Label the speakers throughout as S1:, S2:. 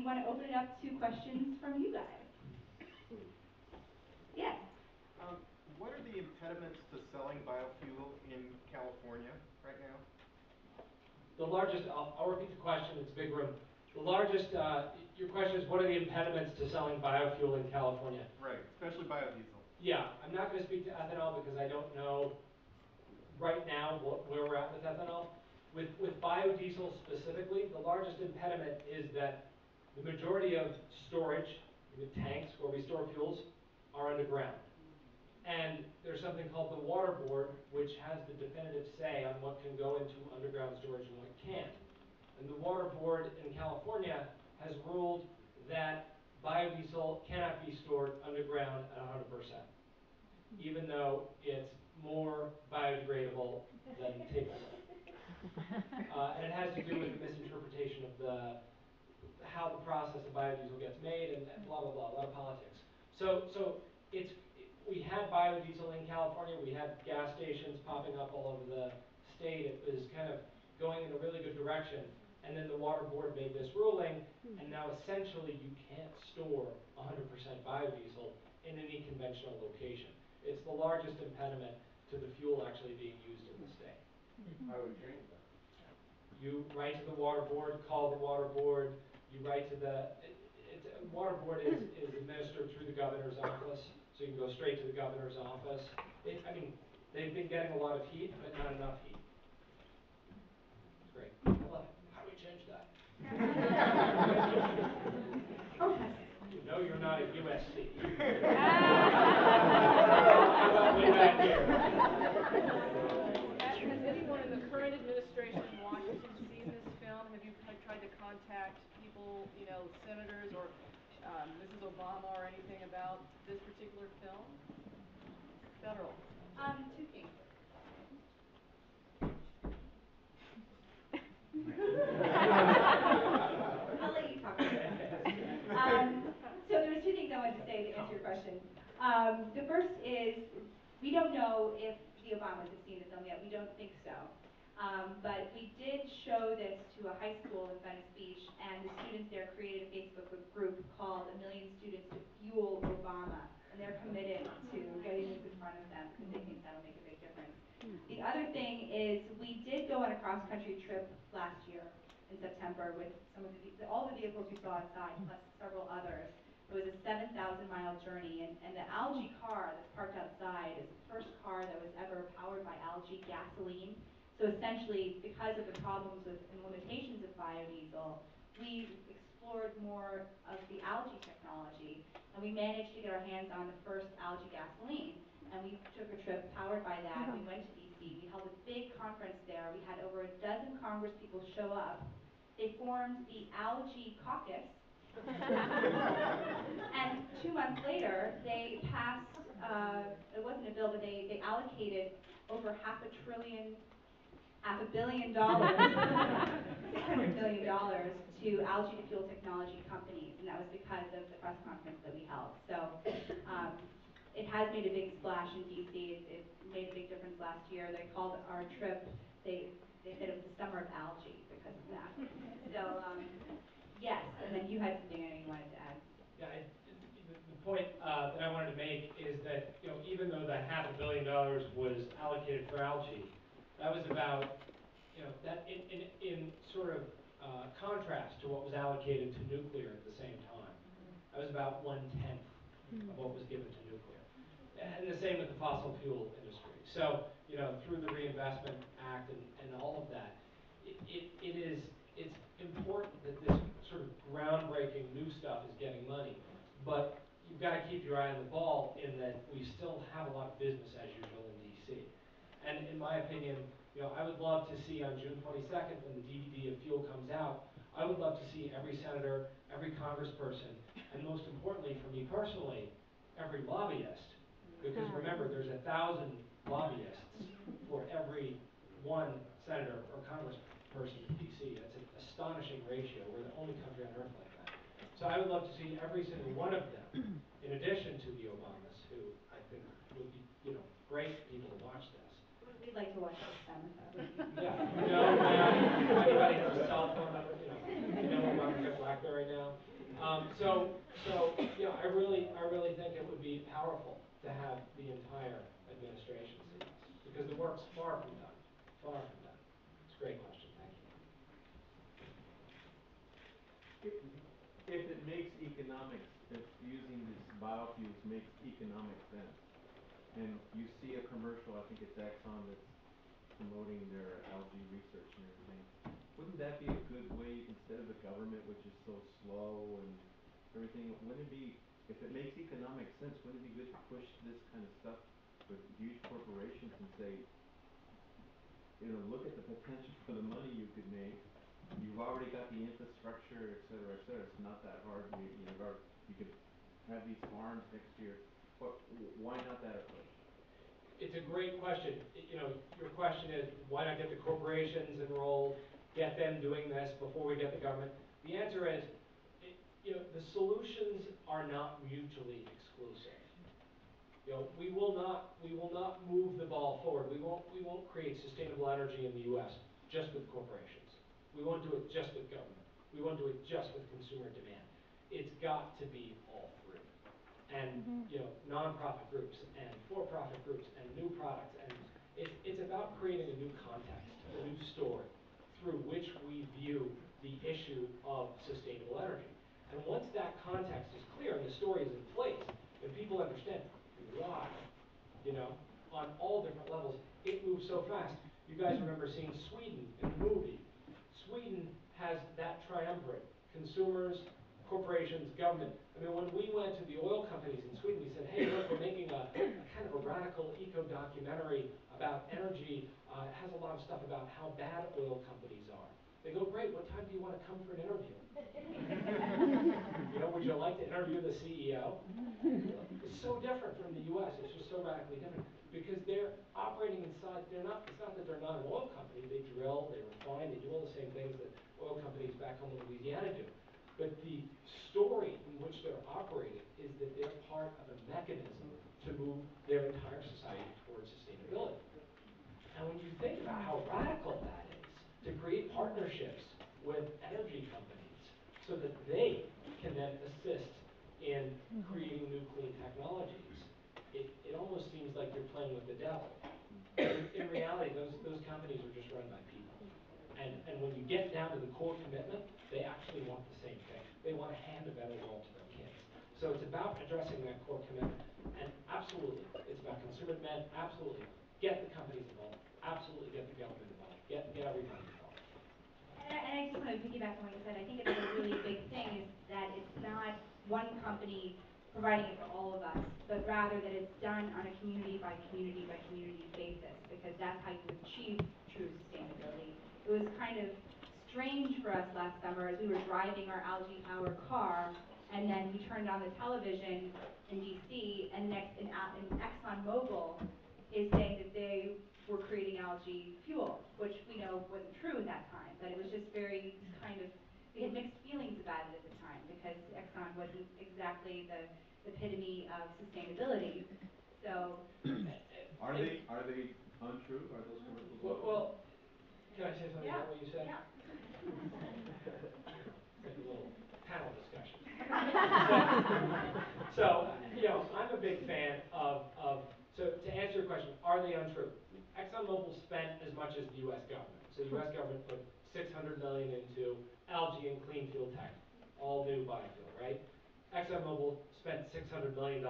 S1: we want to open it up to questions from you guys. Yes.
S2: What are the impediments to selling biofuel in California right now?
S3: The largest, I'll repeat the question, it's a big room. The largest, your question is what are the impediments to selling biofuel in California?
S2: Right, especially biodiesel.
S3: Yeah, I'm not going to speak to ethanol because I don't know right now where we're at with ethanol. With biodiesel specifically, the largest impediment is that the majority of storage, the tanks where we store fuels, are underground. And there's something called the water board, which has the definitive say on what can go into underground storage and what can't. And the water board in California has ruled that biodiesel cannot be stored underground at 100%, even though it's more biodegradable than Tickell. And it has to do with the misinterpretation of how the process of biodiesel gets made and blah, blah, blah, a lot of politics. So we had biodiesel in California. We had gas stations popping up all over the state. It was kind of going in a really good direction. And then the water board made this ruling, and now essentially you can't store 100% biodiesel in any conventional location. It's the largest impediment to the fuel actually being used in the state.
S4: How would we change that?
S3: You write to the water board, call the water board, you write to the water board is administered through the governor's office, so you can go straight to the governor's office. I mean, they've been getting a lot of heat, but not enough heat. It's great. I love it. How do we change that? You know you're not at USC. Way back here.
S5: Has anyone in the current administration in Washington seen this film? Have you tried to contact people, senators or Mrs. Obama or anything about this particular film? Federal.
S1: Two things. I'll let you talk about it. So there was two things I wanted to say to answer your question. The first is we don't know if the Obamas have seen the film yet. We don't think so. But we did show this to a high school in Venice Beach, and the students there created a Facebook group called A Million Students to Fuel Obama. And they're committed to getting this in front of them because they think that'll make a big difference. The other thing is we did go on a cross-country trip last year in September with some of all the vehicles we saw outside, plus several others. It was a 7,000-mile journey, and the algae car that's parked outside is the first car that was ever powered by algae gasoline. So essentially, because of the problems with and limitations of biodiesel, we explored more of the algae technology, and we managed to get our hands on the first algae gasoline. And we took a trip powered by that. We went to DC. We held a big conference there. We had over a dozen Congress people show up. They formed the Algae Caucus. And 2 months later, they passed, it wasn't a bill, but they allocated over $500 billion, $600 million to algae to fuel technology companies, and that was because of the press conference that we held. So it has made a big splash in DC. It made a big difference last year. They called our trip, they said it was the summer of algae because of that. So yes, and then you had something I know you wanted to add.
S3: Yeah, the point that I wanted to make is that even though the $500 million was allocated for algae, that was about that in sort of contrast to what was allocated to nuclear at the same time. That was about 1/10 of what was given to nuclear, and the same with the fossil fuel industry. So through the Reinvestment Act and all of that, it's important that this sort of groundbreaking new stuff is getting money, but you've got to keep your eye on the ball in that we still have a lot of business as usual in DC. And in my opinion, I would love to see on June 22nd when the DVD of Fuel comes out, I would love to see every senator, every congressperson, and most importantly for me personally, every lobbyist. Because remember, there's 1,000 lobbyists for every one senator or congressperson in DC. That's an astonishing ratio. We're the only country on earth like that. So I would love to see every single one of them, in addition to the Obamas, who I think would be, great people to watch this.
S1: We'd like to watch this time with that.
S3: Yeah, anybody has a cell phone number, Obama got BlackBerry now. I really think it would be powerful to have the entire administration see this, because the work's far from done, far from done. It's a great question, thank you.
S4: If it makes economics, if using these biofuels makes economic sense, and you see a commercial, I think it's Exxon that's promoting their algae research and everything, wouldn't that be a good way, instead of the government, which is so slow and everything, wouldn't it be, if it makes economic sense, wouldn't it be good to push this kind of stuff with huge corporations and say, look at the potential for the money you could make. You've already got the infrastructure, et cetera, et cetera. It's not that hard. You could have these farms next year. Why not that approach?
S3: It's a great question. Your question is, why not get the corporations enrolled, get them doing this before we get the government? The answer is, the solutions are not mutually exclusive. We will not move the ball forward. We won't create sustainable energy in the U.S. just with corporations. We won't do it just with government. We won't do it just with consumer demand. It's got to be all three. And nonprofit groups and for-profit groups and new products, and it's about creating a new context, a new story through which we view the issue of sustainable energy. And once that context is clear and the story is in place, and people understand why, on all different levels, it moves so fast. You guys remember seeing Sweden in the movie. Sweden has that triumvirate: consumers, corporations, government. I mean, when we went to the oil companies in Sweden, we said, hey, look, we're making a kind of a radical eco-documentary about energy. It has a lot of stuff about how bad oil companies are. They go, great, what time do you want to come for an interview? Would you like to interview the CEO? It's so different from the U.S. It's just so radically different because they're operating inside. It's not that they're not an oil company. They drill, they refine, they do all the same things that oil companies back home in Louisiana do. But the story in which they're operating is that they're part of a mechanism to move their entire society towards sustainability. And when you think about how radical that is, to create partnerships with energy companies so that they can then assist in creating new clean technologies, it almost seems like you're playing with the devil. In reality, those companies are just run by people. And when you get down to the core commitment, they actually want the same thing. They want to hand a better world to their kids. So it's about addressing that core commitment. And absolutely, it's about consumer demand. Absolutely, get the companies involved. Absolutely, get the government involved. Get everybody involved.
S1: And I just want to piggyback on what you said. I think it's a really big thing is that it's not one company providing it for all of us, but rather that it's done on a community by community by community basis, because that's how you achieve true sustainability. It was kind of strange for us last summer as we were driving our algae-powered car, and then we turned on the television in DC, and ExxonMobil is saying that they were creating algae fuel, which we know wasn't true at that time, but it was just very kind of, we had mixed feelings about it at the time because Exxon wasn't exactly the epitome of sustainability. So
S4: Are they untrue? Are those commercials?
S3: Well, can I say something about what you said?
S1: Yeah.
S3: Like a little panel discussion. So, I'm a big fan of, so to answer your question, are they untrue? ExxonMobil spent as much as the U.S. government. So the U.S. government put $600 million into algae and clean fuel tech, all new biofuel, right? ExxonMobil spent $600 million.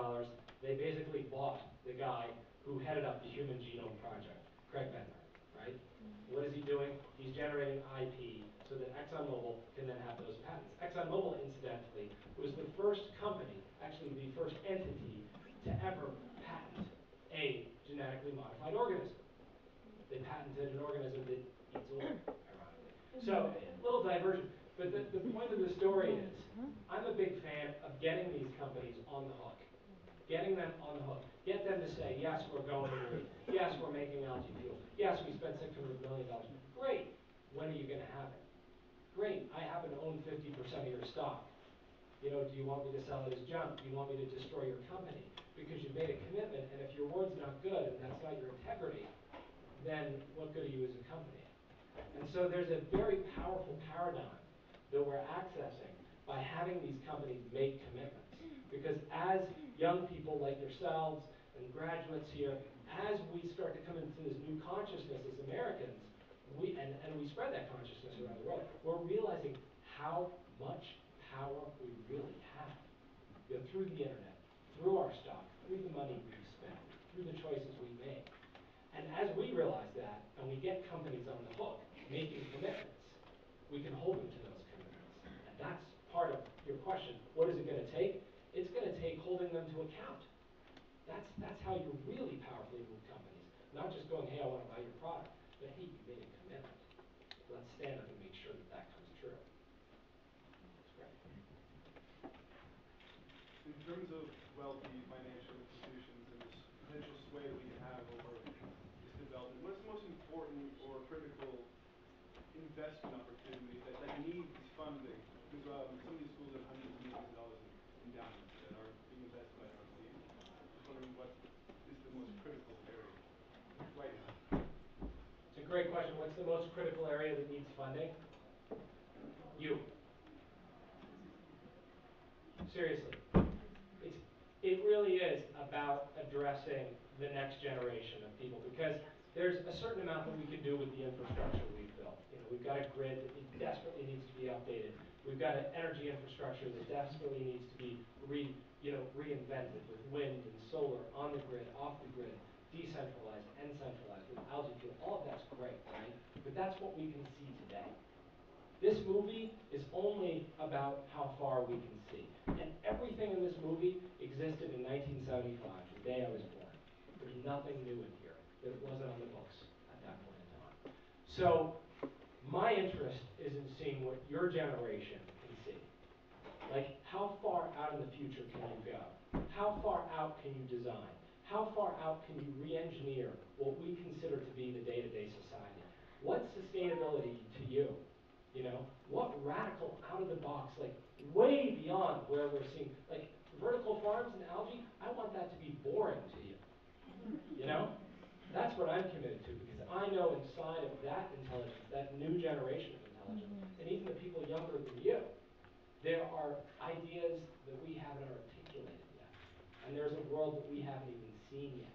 S3: They basically bought the guy who headed up the Human Genome Project, Craig Venter, right? What is he doing? He's generating IP so that ExxonMobil can then have those patents. ExxonMobil, incidentally, was the first company, actually the first entity, to ever patent a genetically modified organism. They patented an organism that eats oil, ironically. So, a little diversion. But the point of the story is, I'm a big fan of getting these companies on the hook. Getting them on the hook. Get them to say, yes, we're going green. Yes, we're making algae fuel. Yes, we spent $600 million. Great. When are you going to have it? Great. I happen to own 50% of your stock. Do you want me to sell it as junk? Do you want me to destroy your company? Because you've made a commitment, and if your word's not good, and that's not your integrity, then what good are you as a company? And so there's a very powerful paradigm that we're accessing by having these companies make commitments. Because as young people like yourselves and graduates here, as we start to come into this new consciousness as Americans, we spread that consciousness around the world, we're realizing how much power we really have. You know, through the internet, through our stock, through the money we spend, through the choices we make. And as we realize that, and we get companies on the hook making commitments, we can hold them to those commitments. And that's part of your question. What is it going to take? It's going to take holding them to account. That's how you really powerfully move companies. Not just going, hey, I want to buy your product, but hey, you made a commitment. Let's stand up and make sure that that comes true. That's great.
S2: In terms of wealthy financial institutions and this potential sway that we have over this development, what's the most important or critical investment opportunity that needs funding? Because some of these schools have hundreds of millions of dollars in endowments that are being invested by trustees. Just wondering what is the most critical area right now.
S3: It's a great question. What's the most critical area that needs funding? You. Seriously. It really is about addressing the next generation of people, because there's a certain amount that we can do with the infrastructure we've built. You know, we've got a grid that desperately needs to be updated. We've got an energy infrastructure that desperately needs to be reinvented with wind and solar on the grid, off the grid, decentralized and centralized with algae fuel. All of that's great, right? But that's what we can see today. This movie is only about how far we can see. And everything in this movie existed in 1975, the day I was born. There's nothing new in here that wasn't on the books at that point in time. So my interest is in seeing what your generation can see. Like, how far out in the future can you go? How far out can you design? How far out can you re-engineer what we consider to be the day-to-day society? What's sustainability to you? You know, what radical, out of the box, like way beyond where we're seeing, like vertical farms and algae, I want that to be boring to you. You know? That's what I'm committed to, because I know inside of that intelligence, that new generation of intelligence, and even the people younger than you, there are ideas that we haven't articulated yet. And there's a world that we haven't even seen yet.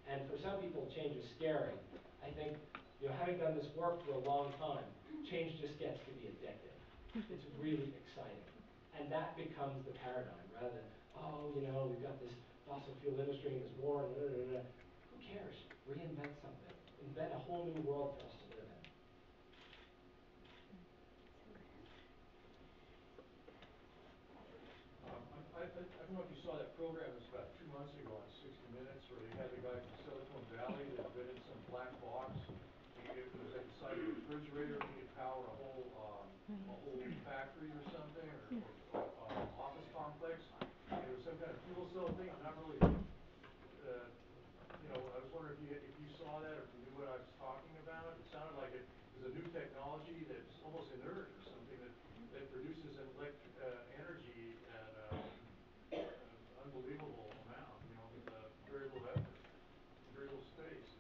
S3: And for some people, change is scary. I think, you know, having done this work for a long time, change just gets to be addictive. It's really exciting. And that becomes the paradigm, rather than, oh, you know, we've got this fossil fuel industry and this war and da, da, da, da. Who cares? Reinvent something. Invent a whole new world for us to live in.
S6: I don't know if you saw that program, it was about 2 months ago on 60 Minutes, where they had the guy from Silicon Valley that invented some black box. It was like the size of a refrigerator. He could power a whole factory or something, or office complex. And it was some kind of fuel cell thing. I'm not really, you know, I was wondering if you saw that or if you knew what I was talking about. It sounded like it was a new technology that's almost inert or something that produces an energy at an unbelievable amount, you know, with very little effort, very little space.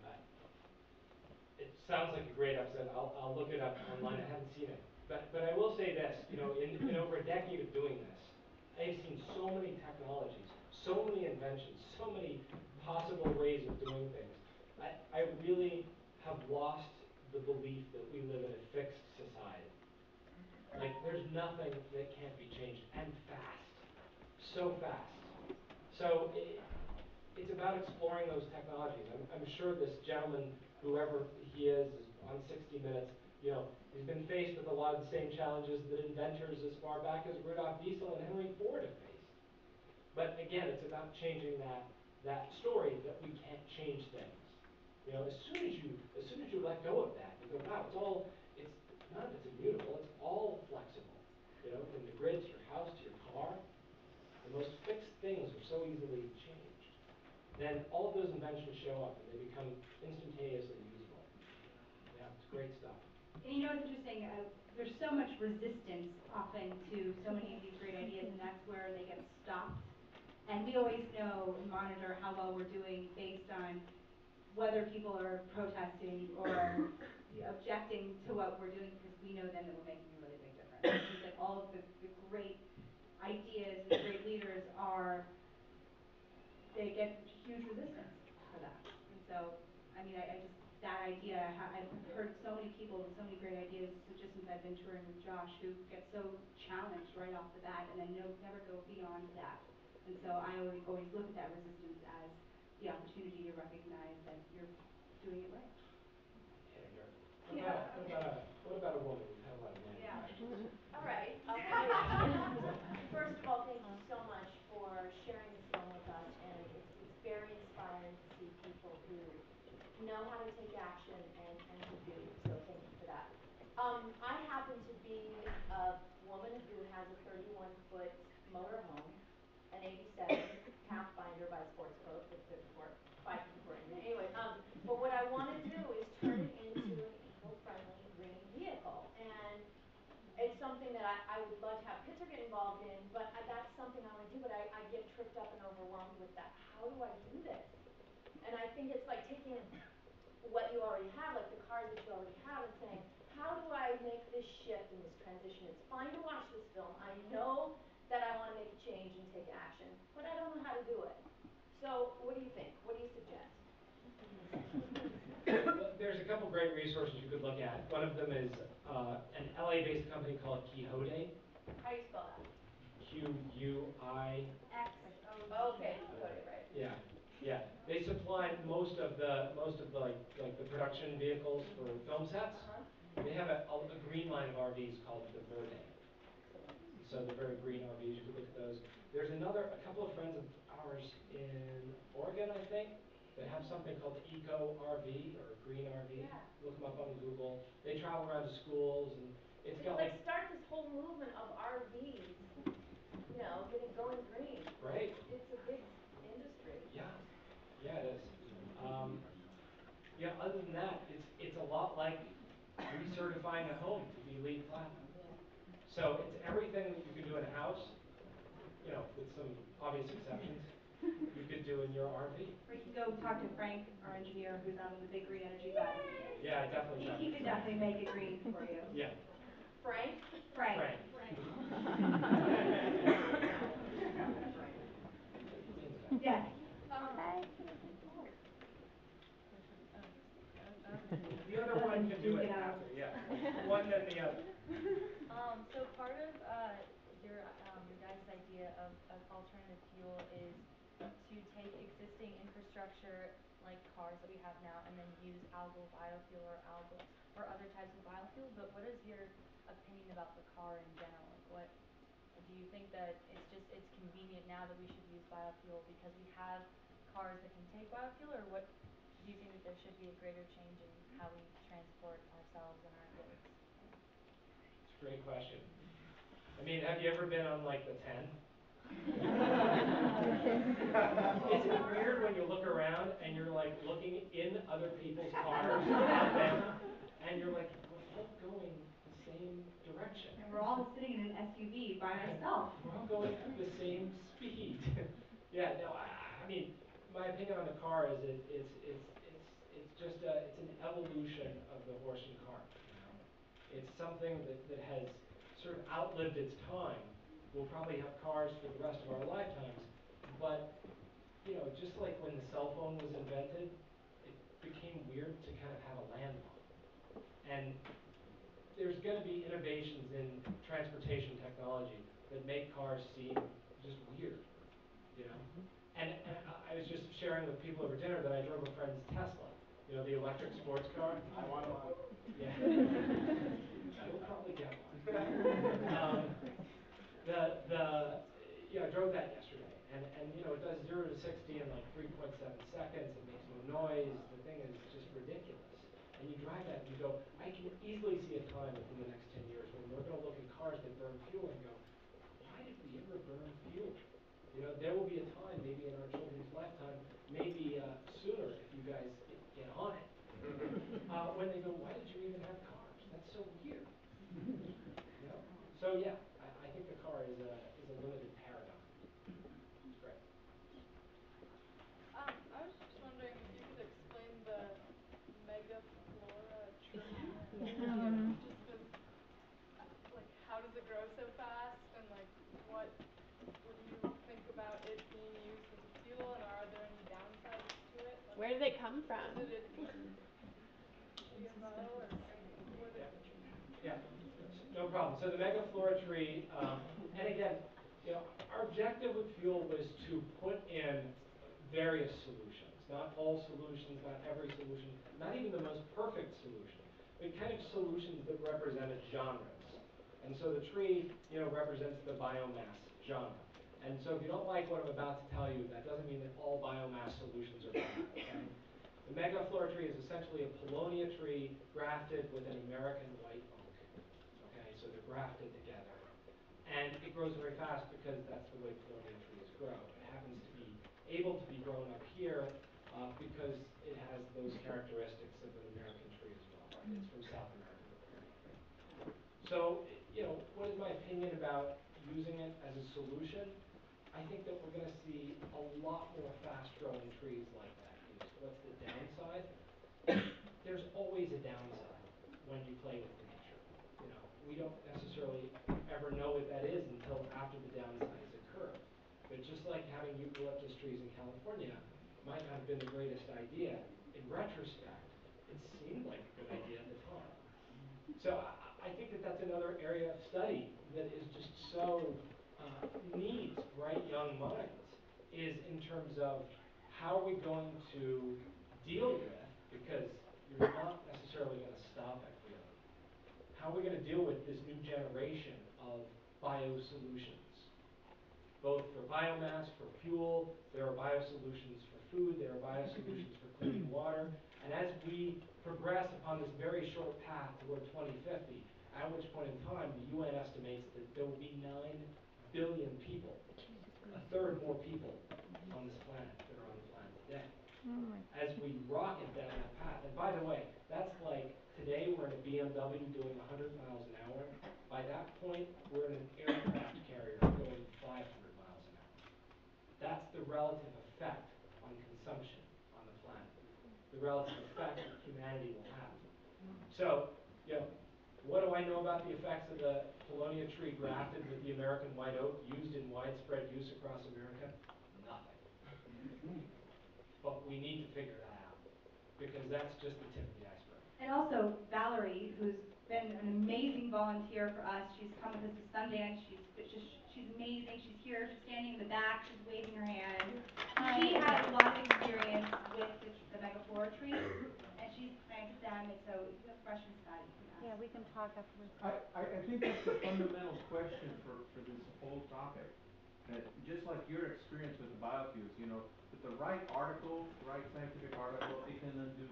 S3: It sounds like a great episode. I'll look it up online. I haven't seen it. But I will say this, you know, in over a decade of doing this, I've seen so many technologies, so many inventions, so many possible ways of doing things. I really have lost the belief that we live in a fixed society. Like, there's nothing that can't be changed, and fast. So fast. So it's about exploring those technologies. I'm sure this gentleman, whoever he is on 60 Minutes, you know, he's been faced with a lot of the same challenges that inventors as far back as Rudolf Diesel and Henry Ford have faced. But again, it's about changing that story that we can't change things. You know, as soon as you let go of that, you go, wow, none of it's immutable, it's all flexible. You know, from the grid to your house to your car, the most fixed things are so easily changed. Then all of those inventions show up and they become instantaneously usable. Yeah, it's great stuff.
S1: And you know, it's interesting, there's so much resistance often to so many of these great ideas, and that's where they get stopped. And we always know and monitor how well we're doing based on whether people are protesting or objecting to what we're doing, because we know then that we're making a really big difference. It seems like all of the great ideas and the great leaders they get huge resistance for that. And so, I mean, I just, that idea, I've heard so many people with so many great ideas just since I've been touring with Josh who get so challenged right off the bat and then never go beyond that. And so I always look at that resistance as the opportunity to recognize that you're doing it right.
S3: What about a woman? We've had a lot of men
S7: Yeah.
S3: questions.
S7: All right. I'll tell you. First of all, thank you so much for sharing this film with us, and it's very inspiring to see people who know how to take action and who do. So thank you for that. I happen to be a woman who has a 31-foot motorhome, an '87 Pathfinder by Sports Coat. That's good for 554 engine. Anyway, but what I want to do is turn it into an eco-friendly green vehicle, and it's something that I would love to have Pitzer get involved in, but that's something I want to do, but I get tripped up and overwhelmed with that. How do I do this? And I think it's like taking what you already have, like the cars that you already have, and saying, how do I make this shift and this transition? It's fine to watch this film. I know that I want to make a change and take action, but I don't know how to do it. So what do you think? What do you suggest?
S3: There's a couple great resources you could look at. One of them is an LA-based company called Quixote.
S7: How do you spell that?
S3: Q-U-I.
S7: Okay, Quixote, right?
S3: Yeah, yeah. They supply most of the like the production vehicles for film sets. They have a green line of RVs called the Verde. So the very green RVs, you could look at those. There's a couple of friends of ours in Oregon, I think, that have something called Eco RV or Green RV.
S7: Yeah.
S3: Look them up on Google. They travel around to schools and it's got
S7: like start this whole movement of RVs, getting going green.
S3: Right.
S7: It's a big industry.
S3: Yeah, yeah, it is. Other than that, it's a lot like recertifying a home to be LEED Platinum. So it's everything that you could do in a house, with some obvious exceptions, you could do in your RV.
S1: Or you can go talk to Frank, our engineer, who's on the big green energy side.
S3: Yeah, definitely.
S1: He could definitely make it green for you.
S3: Yeah.
S7: Frank?
S1: Frank. Yes.
S3: The other one can do it after, yeah. One then the other.
S8: So part of your guys' idea of alternative fuel is to take existing infrastructure like cars that we have now and then use algal biofuel or other types of biofuel. But what is your opinion about the car in general? Like, what do you think that it's convenient now that we should use biofuel because we have cars that can take biofuel, or what do you think that there should be a greater change in how we transport ourselves and our goods?
S3: It's a great question. I mean, have you ever been on like the 10? Isn't it weird when you look around and you're like looking in other people's cars at them, and you're like, we're all going the same direction.
S1: And we're all sitting in an SUV by ourselves.
S3: We're all going the same speed. Yeah, no, I mean, my opinion on the car is it's just it's an evolution of the horse and cart. It's something that has sort of outlived its time. We'll probably have cars for the rest of our lifetimes, but just like when the cell phone was invented, it became weird to kind of have a landline. And there's going to be innovations in transportation technology that make cars seem just weird, And I was just sharing with people over dinner that I drove a friend's Tesla, the electric sports car.
S2: I want one.
S3: Yeah. You'll probably get one. I drove that yesterday, and it does 0 to 60 in like 3.7 seconds. It makes no noise. The thing is just ridiculous. And you drive that and you go, I can easily see a time within the next 10 years when we're going to look at cars that burn fuel and go, why did we ever burn fuel? There will be a time, maybe in our children's lifetime, maybe sooner if you guys get on it, when they go, why did you even have cars? That's so weird. So yeah, I think the car is a limited paradigm. It's great.
S5: I was just wondering if you could explain the megaflora tree. Just 'cause, like, how does
S9: do they come from?
S5: Is it GMO or where they?
S3: Yeah, no problem. So the megaflora tree, and again, our objective with fuel was to put in various solutions, not all solutions, not every solution, not even the most perfect solution, but kind of solutions that represented genres. And so the tree, represents the biomass genre. And so if you don't like what I'm about to tell you, that doesn't mean that all biomass solutions are bad. Okay? The megaflora tree is essentially a Paulownia tree grafted with an American white oak. Okay, so they're grafted together. And it grows very fast because that's the way Paulownia trees grow. It happens to be able to be grown up here because it has those characteristics of an American tree as well. Right? It's from South America. So, what is my opinion about using it as a solution? I think that we're going to see a lot more fast-growing trees like that used. What's the downside? There's always a downside when you play with nature. We don't necessarily ever know what that is until after the downsides occur. But just like having eucalyptus trees in California might not have been the greatest idea, in retrospect, it seemed like a good idea at the time. So I think that that's another area of study that is just so needs bright young minds, is in terms of how are we going to deal with, because you're not necessarily going to stop it really. How are we going to deal with this new generation of biosolutions? Both for biomass, for fuel, there are biosolutions for food, there are biosolutions for clean water. And as we progress upon this very short path toward 2050, at which point in time the UN estimates that there will be 9 billion people, a third more people on this planet than are on the planet today. As we rocket down that path, and by the way, that's like today we're in a BMW doing 100 miles an hour. By that point, we're in an aircraft carrier going 500 miles an hour. That's the relative effect on consumption on the planet, the relative effect that humanity will have. So, what do I know about the effects of the Paulownia tree grafted with the American white oak used in widespread use across America? Nothing. But we need to figure that out, because that's just the tip of the iceberg.
S1: And also Valerie, who's been an amazing volunteer for us. She's come with us to Sundance. She's amazing. She's here. She's standing in the back. She's waving her hand. She has a lot of experience with the megaflora trees, and she's planted them. And so if you have questions about it, you can ask.
S8: Yeah, we can talk afterwards.
S4: I think that's the fundamental question for this whole topic. Just like your experience with the biofuels, with the right article, right scientific article, it can undo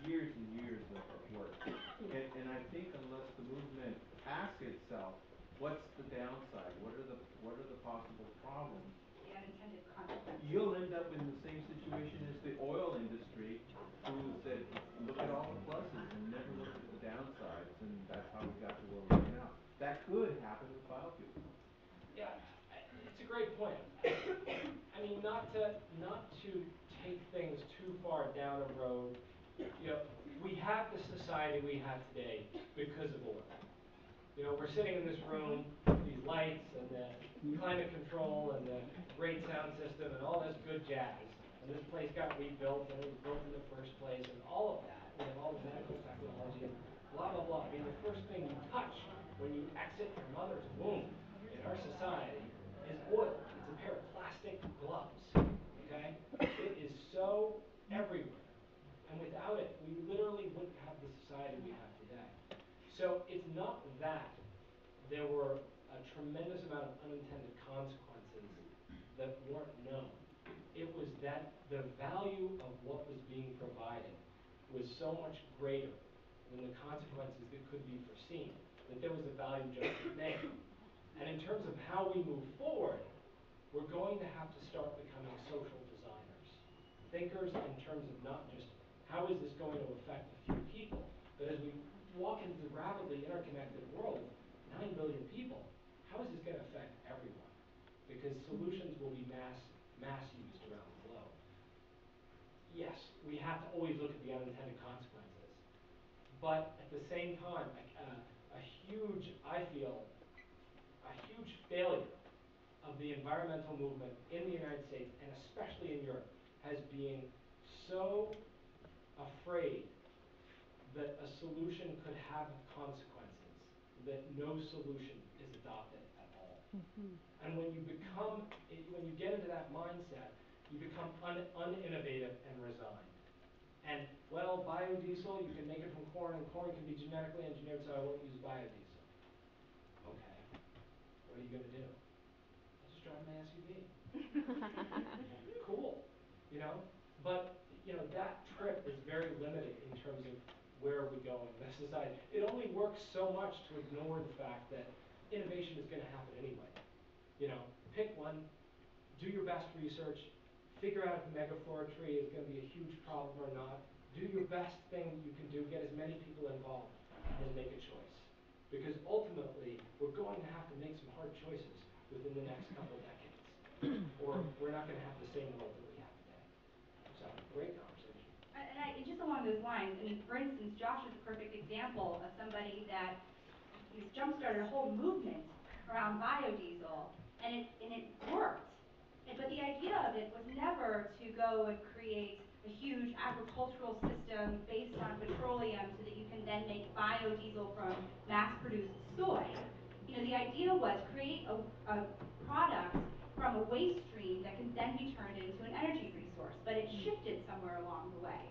S4: years and years of work. And I think unless the movement asks itself, what's the downside? What are the possible problems?
S1: The unintended consequences.
S4: You'll end up in the same situation as the oil industry, who said, look at all the pluses and never looked at the downsides, and that's how we got to where we are now. That could happen with biofuels.
S3: Yeah, it's a great point. I mean, not to take things too far down a road. We have the society we have today because of oil. We're sitting in this room with these lights and the climate control and the great sound system and all this good jazz. And this place got rebuilt and it was built in the first place and all of that. We have all the medical technology and blah, blah, blah. I mean, the first thing you touch when you exit your mother's womb in our society is oil. It's a pair of plastic gloves, okay? It is so everywhere. And without it, we literally wouldn't have the society we have today. So it's not that there were a tremendous amount of unintended consequences that weren't known. It was that the value of what was being provided was so much greater than the consequences that could be foreseen, that there was a value judgment made. And in terms of how we move forward, we're going to have to start becoming social designers. Thinkers in terms of not just how is this going to affect a few people, but as we walk into the rapidly interconnected world, 9 billion people, how is this going to affect everyone? Because solutions will be mass used around the globe. Yes, we have to always look at the unintended consequences. But at the same time, I feel, a huge failure of the environmental movement in the United States, and especially in Europe, has been so afraid that a solution could have consequences that no solution is adopted at all. And when when you get into that mindset, you become uninnovative and resigned. And, well, biodiesel, you can make it from corn, and corn can be genetically engineered, so I won't use biodiesel. Okay, what are you going to do? I'll just drive my SUV. Cool, you know? But, you know, that trip is very limited in terms of where we go in this society. It only works so much to ignore the fact that innovation is going to happen anyway. You know, pick one, do your best research, figure out if the megaflorentry is going to be a huge problem or not. Do your best thing you can do, get as many people involved, and then make a choice. Because ultimately, we're going to have to make some hard choices within the next couple decades. Or we're not going to have the same world that we have today. So, great conversation.
S1: And just along those lines, I mean, for instance, Josh is a perfect example of somebody that jump-started a whole movement around biodiesel, and it worked. But the idea of it was never to go and create a huge agricultural system based on petroleum so that you can then make biodiesel from mass-produced soy. You know, the idea was create a product from a waste stream that can then be turned into an energy resource, but it shifted somewhere along the way.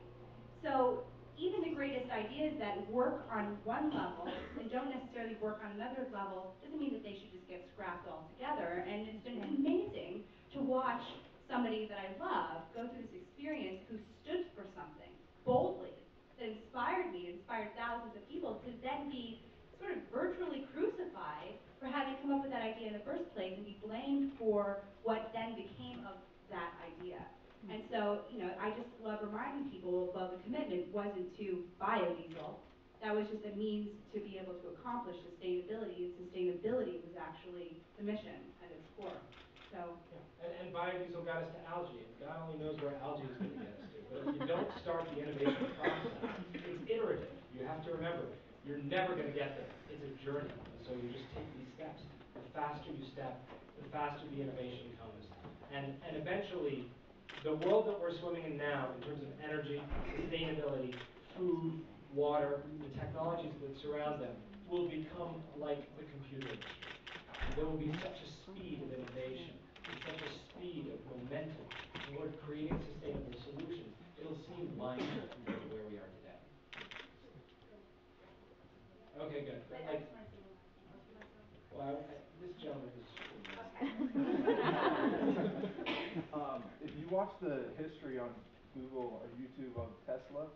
S1: So even the greatest ideas that work on one level and don't necessarily work on another level doesn't mean that they should just get scrapped altogether. And it's been amazing to watch somebody that I love go through this experience who stood for something boldly that inspired me, inspired thousands of people to then be sort of virtually crucified for having come up with that idea in the first place and be blamed for what then became of that idea. And so, you know, I just love reminding people, well, the commitment wasn't to biodiesel. That was just a means to be able to accomplish sustainability, and sustainability was actually the mission at its core. So.
S3: Yeah. And biodiesel got us to algae, and God only knows where algae is going to get us to. But if you don't start the innovation process, it's iterative. You have to remember, you're never going to get there. It's a journey. And so you just take these steps. The faster you step, the faster the innovation comes. And eventually, the world that we're swimming in now, in terms of energy, sustainability, food, water, the technologies that surround them, will become like the computer industry. There will be such a speed of innovation, and such a speed of momentum toward creating sustainable solutions. It'll seem blinding compared to where we are today. Okay, good. But like, well, this gentleman is.
S2: If you watch the history on Google or YouTube of Tesla,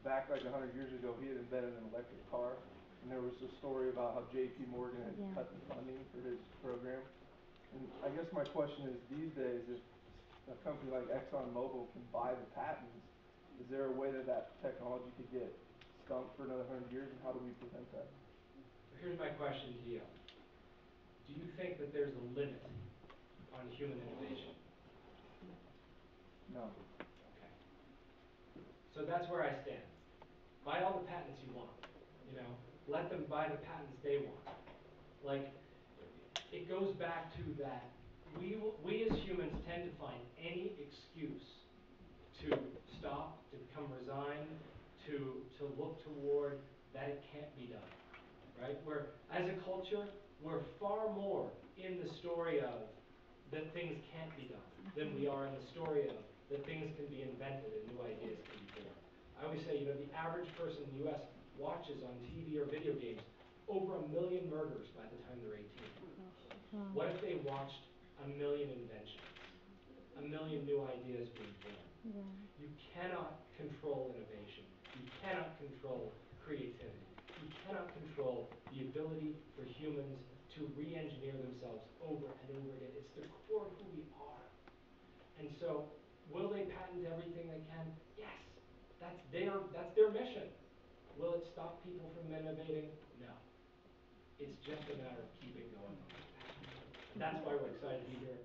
S2: back like 100 years ago, he had invented an electric car, and there was a story about how J.P. Morgan had cut the funding for his program. And I guess my question is, these days, if a company like ExxonMobil can buy the patents, is there a way that that technology could get stumped for another 100 years, and how do we prevent that?
S3: Here's my question to you. Do you think that there's a limit on human innovation?
S2: No.
S3: Okay. So that's where I stand. Buy all the patents you want, you know. Let them buy the patents they want. Like, it goes back to that we as humans tend to find any excuse to stop, to become resigned, to look toward that it can't be done, right? Where, as a culture, we're far more in the story of that things can't be done than we are in the story of that things can be invented and new ideas can be born. I always say, you know, the average person in the U.S. watches on TV or video games over 1 million murders by the time they're 18. What if they watched 1 million inventions, 1 million new ideas being born? You cannot control innovation. You cannot control creativity. You cannot control the ability for humans to re-engineer themselves over and over again. It's the core of who we are. And so, will they patent everything they can? Yes. That's their mission. Will it stop people from innovating? No. It's just a matter of keeping going on. And that's why we're excited to be here